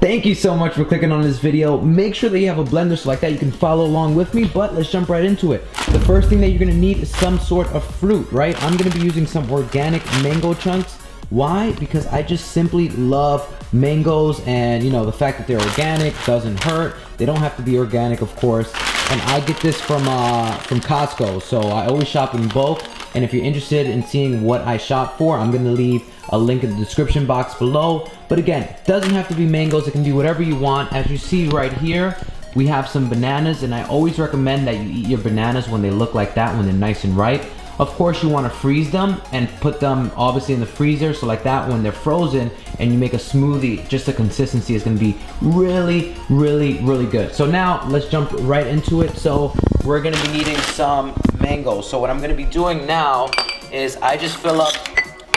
Thank you so much for clicking on this video. Make sure that you have a blender so like that you can follow along with me, but let's jump right into it. The first thing that you're gonna need is some sort of fruit, right? I'm gonna be using some organic mango chunks. Why? Because I just simply love mangoes, and you know, the fact that they're organic doesn't hurt. They don't have to be organic, of course. And I get this from Costco, so I always shop in bulk. And if you're interested in seeing what I shop for, I'm gonna leave a link in the description box below. But again, it doesn't have to be mangoes, it can be whatever you want. As you see right here, we have some bananas, and I always recommend that you eat your bananas when they look like that, when they're nice and ripe. Of course, you wanna freeze them and put them obviously in the freezer, so like that, when they're frozen and you make a smoothie, just the consistency is gonna be really, really, really good. So now let's jump right into it. So we're gonna be needing some mangoes. So what I'm gonna be doing now is I just fill up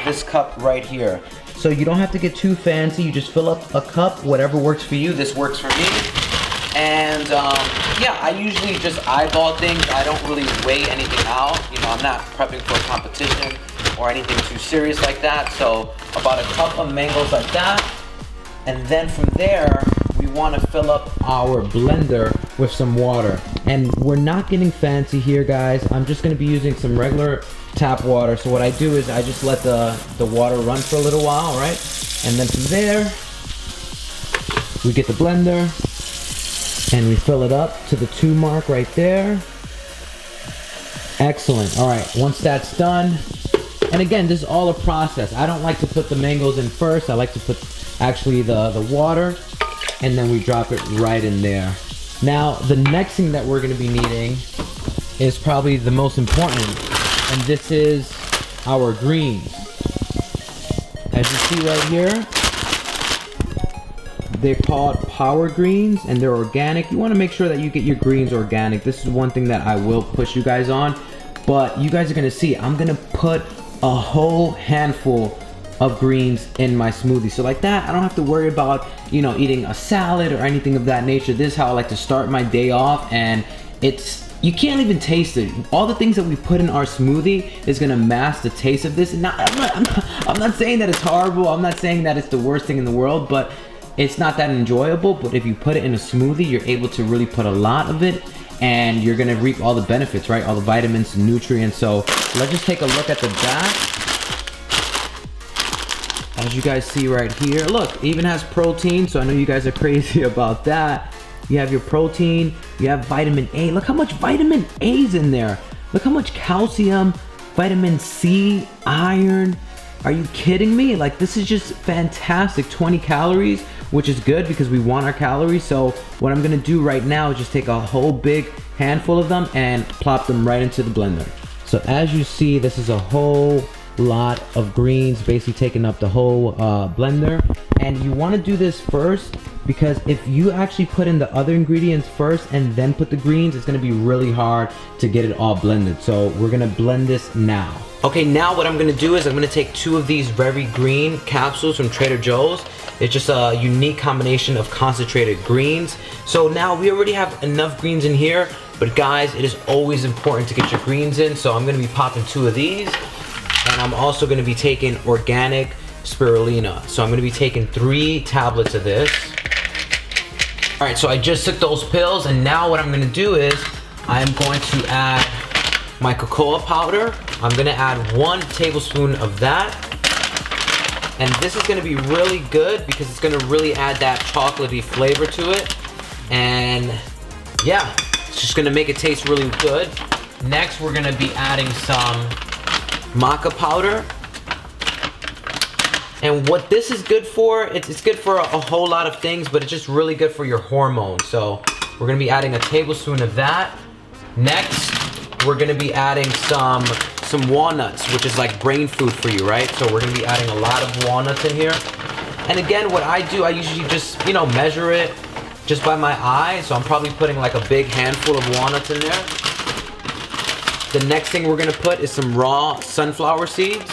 this cup right here. So you don't have to get too fancy, you just fill up a cup, whatever works for you. This works for me. And yeah, I usually just eyeball things. I don't really weigh anything out. You know, I'm not prepping for a competition or anything too serious like that. So about a cup of mangoes like that. And then from there, we want to fill up our blender with some water. And we're not getting fancy here, guys. I'm just going to be using some regular tap water. So what I do is I just let the water run for a little while, right? And then from there, we get the blender and we fill it up to the 2 mark right there. Excellent. All right, once that's done, and again, this is all a process. I don't like to put the mangoes in first. I like to put actually the water, and then we drop it right in there. Now, the next thing that we're gonna be needing is probably the most important, and this is our greens. As you see right here, they're called power greens, and they're organic. You wanna make sure that you get your greens organic. This is one thing that I will push you guys on, but you guys are gonna see, I'm gonna put a whole handful of greens in my smoothie. So like that, I don't have to worry about, you know, eating a salad or anything of that nature. This is how I like to start my day off, and you can't even taste it. All the things that we put in our smoothie is gonna mask the taste of this. And I'm not saying that it's horrible. I'm not saying that it's the worst thing in the world, but it's not that enjoyable. But if you put it in a smoothie, you're able to really put a lot of it, and you're gonna reap all the benefits, right? All the vitamins and nutrients. So let's just take a look at the back. As you guys see right here, look, it even has protein. So I know you guys are crazy about that. You have your protein, you have vitamin A. Look how much vitamin A is in there. Look how much calcium, vitamin C, iron. Are you kidding me? Like, this is just fantastic. 20 calories, which is good because we want our calories. So what I'm gonna do right now is just take a whole big handful of them and plop them right into the blender. So as you see, this is a whole lot of greens, basically taking up the whole blender. And you wanna do this first, because if you actually put in the other ingredients first and then put the greens, it's gonna be really hard to get it all blended. So we're gonna blend this now. Okay, now what I'm gonna do is I'm gonna take 2 of these Very Green capsules from Trader Joe's. It's just a unique combination of concentrated greens. So now we already have enough greens in here, but guys, it is always important to get your greens in. So I'm gonna be popping 2 of these, and I'm also gonna be taking organic spirulina. So I'm gonna be taking 3 tablets of this. All right, so I just took those pills, and now what I'm gonna do is I'm going to add my cocoa powder. I'm gonna add 1 tablespoon of that. And this is gonna be really good because it's gonna really add that chocolatey flavor to it. And yeah, it's just gonna make it taste really good. Next, we're gonna be adding some maca powder. And what this is good for, it's good for a whole lot of things, but it's just really good for your hormones. So we're gonna be adding a tablespoon of that. Next, we're gonna be adding some walnuts, which is like brain food for you, right? So we're gonna be adding a lot of walnuts in here. And again, what I do, I usually just, you know, measure it just by my eye. So I'm probably putting like a big handful of walnuts in there. The next thing we're gonna put is some raw sunflower seeds.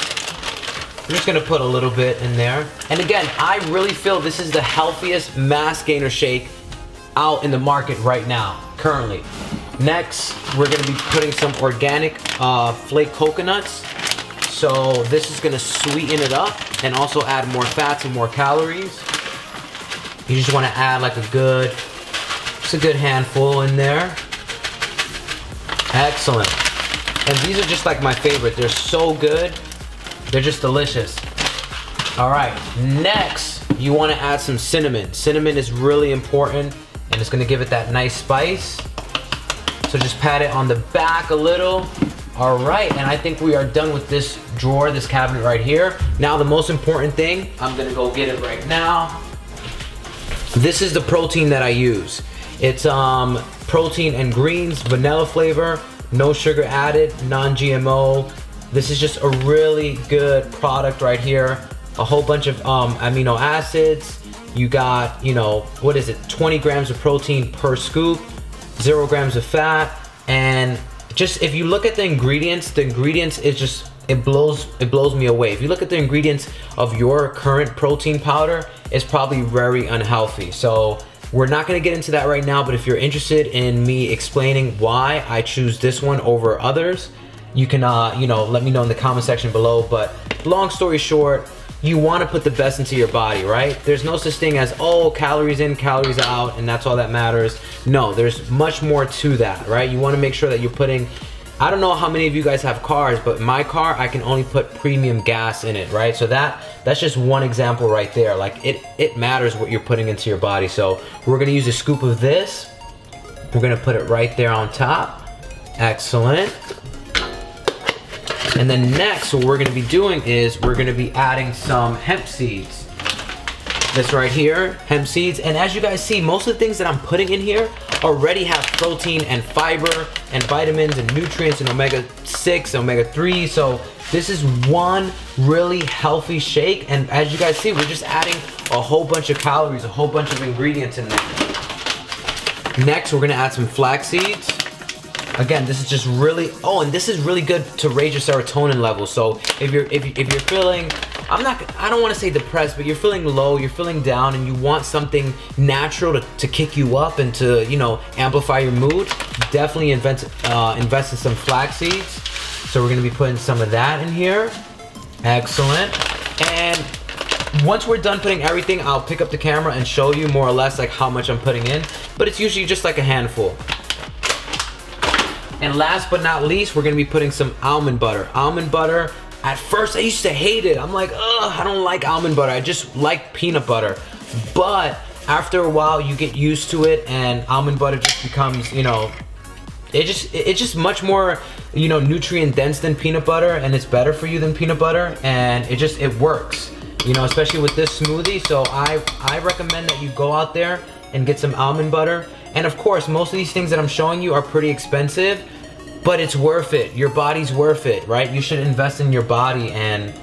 I'm just gonna put a little bit in there. And again, I really feel this is the healthiest mass gainer shake out in the market right now, currently. Next, we're gonna be putting some organic flake coconuts. So this is gonna sweeten it up and also add more fats and more calories. You just want to add like a good handful in there. Excellent. And these are just like my favorite. They're so good. They're just delicious. All right, next, you want to add some cinnamon. Cinnamon is really important, and it's going to give it that nice spice. So just pat it on the back a little. All right, and I think we are done with this drawer, this cabinet right here. Now the most important thing, I'm gonna go get it right now. This is the protein that I use. It's protein and greens, vanilla flavor, no sugar added, non-GMO. This is just a really good product right here. A whole bunch of amino acids. You got, you know, what is it, 20 grams of protein per scoop, 0 grams of fat, and just if you look at the ingredients is just, it blows me away. If you look at the ingredients of your current protein powder, it's probably very unhealthy. So we're not gonna get into that right now, but if you're interested in me explaining why I choose this one over others, you can you know, let me know in the comment section below. But long story short, you want to put the best into your body, right? There's no such thing as, oh, calories in, calories out, and that's all that matters. No, there's much more to that, right? You want to make sure that you're putting, I don't know how many of you guys have cars, but in my car, I can only put premium gas in it, right? So that's just one example right there. Like it matters what you're putting into your body. So we're going to use a scoop of this. We're going to put it right there on top. Excellent. And then next, what we're gonna be doing is we're gonna be adding some hemp seeds. This right here, hemp seeds. And as you guys see, most of the things that I'm putting in here already have protein and fiber and vitamins and nutrients and omega-6, omega-3. So this is one really healthy shake. And as you guys see, we're just adding a whole bunch of calories, a whole bunch of ingredients in there. Next, we're gonna add some flax seeds. Again, this is just really, oh, and this is really good to raise your serotonin levels. So if you're feeling, I don't want to say depressed, but you're feeling low, you're feeling down, and you want something natural to kick you up and to, you know, amplify your mood, definitely invest in some flax seeds. So we're gonna be putting some of that in here. Excellent. And once we're done putting everything, I'll pick up the camera and show you more or less like how much I'm putting in, but it's usually just like a handful. And last but not least, we're gonna be putting some almond butter. Almond butter, at first I used to hate it. I'm like, ugh, I don't like almond butter. I just like peanut butter. But after a while, you get used to it, and almond butter just becomes, you know, it's just much more, you know, nutrient dense than peanut butter, and it's better for you than peanut butter, and it works, you know, especially with this smoothie. So I recommend that you go out there and get some almond butter. And of course, most of these things that I'm showing you are pretty expensive, but it's worth it. Your body's worth it, right? You should invest in your body. And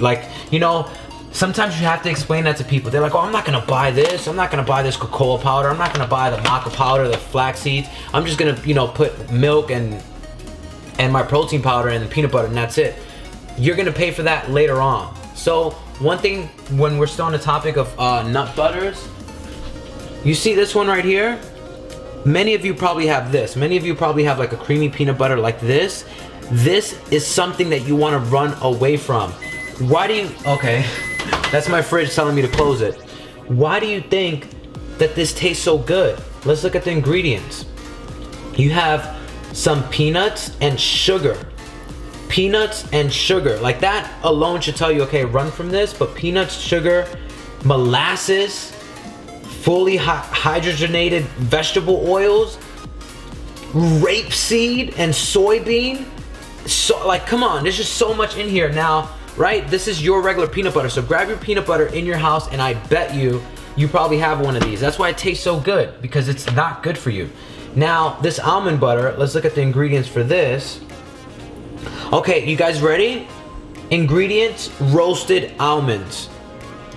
like, you know, sometimes you have to explain that to people. They're like, oh, I'm not gonna buy this. I'm not gonna buy this cocoa powder. I'm not gonna buy the maca powder, the flax seeds. I'm just gonna, you know, put milk and my protein powder and the peanut butter, and that's it. You're gonna pay for that later on. So one thing, when we're still on the topic of nut butters, you see this one right here? Many of you probably have this. Many of you probably have like a creamy peanut butter like this. This is something that you want to run away from. Why do you, okay, that's my fridge telling me to close it. Why do you think that this tastes so good? Let's look at the ingredients. You have some peanuts and sugar. Peanuts and sugar. Like that alone should tell you, okay, run from this. But peanuts, sugar, molasses, fully hydrogenated vegetable oils, rapeseed and soybean. So like, come on, there's just so much in here now, right? This is your regular peanut butter. So grab your peanut butter in your house, and I bet you probably have one of these. That's why it tastes so good, because it's not good for you. Now, this almond butter, let's look at the ingredients for this. Okay, you guys ready? Ingredients, roasted almonds.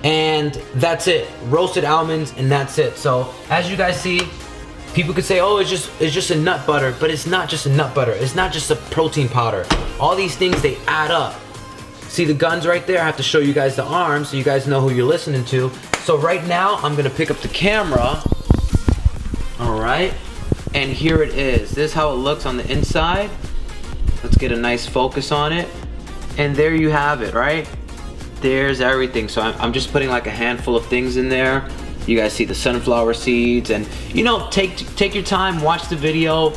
And that's it, roasted almonds, and that's it. So as you guys see, people could say, oh, it's just a nut butter, but it's not just a nut butter. It's not just a protein powder. All these things, they add up. See the guns right there? I have to show you guys the arms so you guys know who you're listening to. So right now, I'm gonna pick up the camera. All right, and here it is. This is how it looks on the inside. Let's get a nice focus on it. And there you have it, right? There's everything. So I'm just putting like a handful of things in there. You guys see the sunflower seeds, and you know, take your time, watch the video,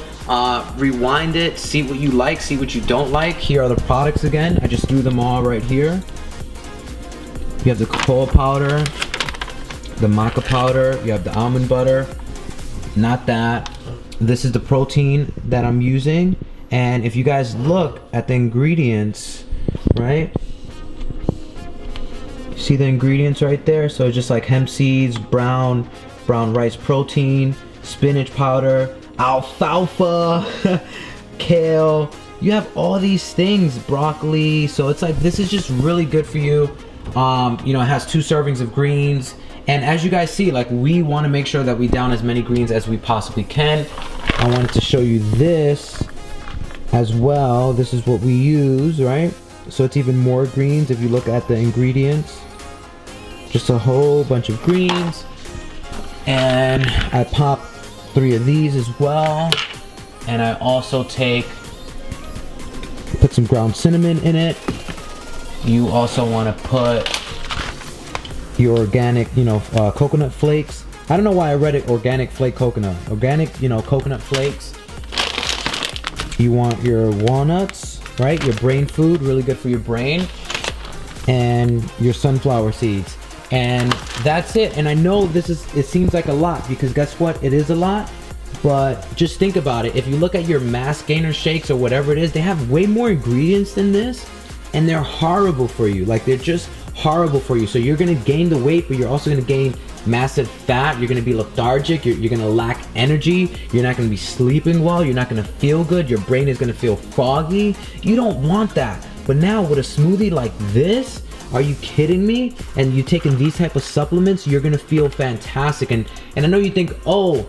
rewind it, see what you like, see what you don't like. Here are the products again. I just threw them all right here. You have the cocoa powder, the maca powder, you have the almond butter, not that. This is the protein that I'm using, and if you guys look at the ingredients, right? See the ingredients right there? So just like hemp seeds, brown rice protein, spinach powder, alfalfa, kale. You have all these things, broccoli. So it's like, this is just really good for you. You know, it has 2 servings of greens. And as you guys see, like, we want to make sure that we down as many greens as we possibly can. I wanted to show you this as well. This is what we use, right? So it's even more greens if you look at the ingredients. Just a whole bunch of greens. And I pop 3 of these as well. And I also put some ground cinnamon in it. You also want to put your organic, you know, coconut flakes. I don't know why I read it organic flake coconut. Organic, you know, coconut flakes. You want your walnuts, right? Your brain food, really good for your brain. And your sunflower seeds. And that's it. And I know it seems like a lot, because guess what? It is a lot. But just think about it. If you look at your mass gainer shakes or whatever it is, they have way more ingredients than this, and they're horrible for you. Like, they're just horrible for you. So you're gonna gain the weight, but you're also gonna gain massive fat. You're gonna be lethargic. You're gonna lack energy. You're not gonna be sleeping well. You're not gonna feel good. Your brain is gonna feel foggy. You don't want that. But now with a smoothie like this, are you kidding me? And you taking these type of supplements, you're gonna feel fantastic. And I know you think, oh,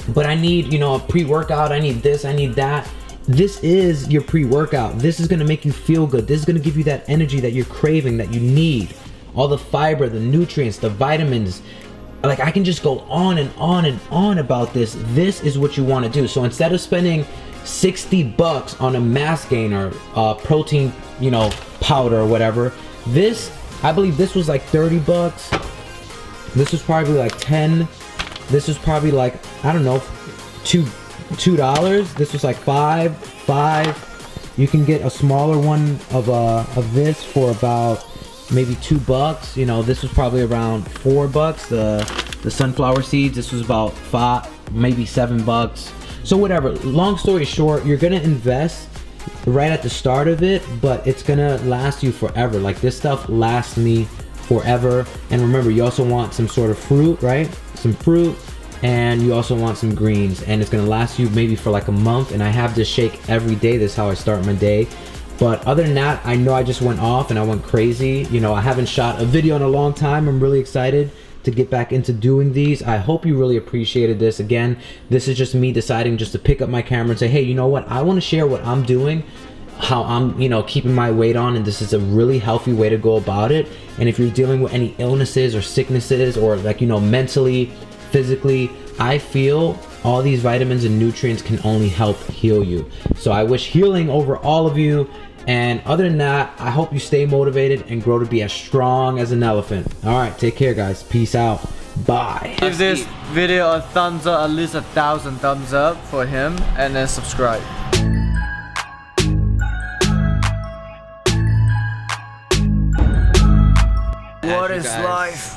but I need, you know, a pre-workout. I need this, I need that. This is your pre-workout. This is gonna make you feel good. This is gonna give you that energy that you're craving, that you need. All the fiber, the nutrients, the vitamins. Like, I can just go on and on and on about this. This is what you wanna do. So instead of spending 60 bucks on a mass gainer, protein, you know, powder or whatever, this, I believe this was like 30 bucks. This was probably like 10. This was probably like, I don't know, $2. This was like five. You can get a smaller one of this for about maybe $2. You know, this was probably around $4. The sunflower seeds, this was about 5, maybe $7. So whatever, long story short, you're gonna invest right at the start of it, but it's gonna last you forever. Like, this stuff lasts me forever. And remember, you also want some sort of fruit, right? Some fruit, and you also want some greens, and it's gonna last you maybe for like a month. And I have this shake every day. This is how I start my day. But other than that, I know I just went off and I went crazy. You know, I haven't shot a video in a long time. I'm really excited to get back into doing these. I hope you really appreciated this. Again, this is just me deciding just to pick up my camera and say, hey, you know what? I want to share what I'm doing, how I'm, you know, keeping my weight on, and this is a really healthy way to go about it. And if you're dealing with any illnesses or sicknesses, or like, you know, mentally, physically, I feel all these vitamins and nutrients can only help heal you. So I wish healing over all of you. And other than that, I hope you stay motivated and grow to be as strong as an elephant. All right, take care, guys. Peace out. Bye. Give this video a thumbs up, at least 1,000 thumbs up for him, and then subscribe. What is life?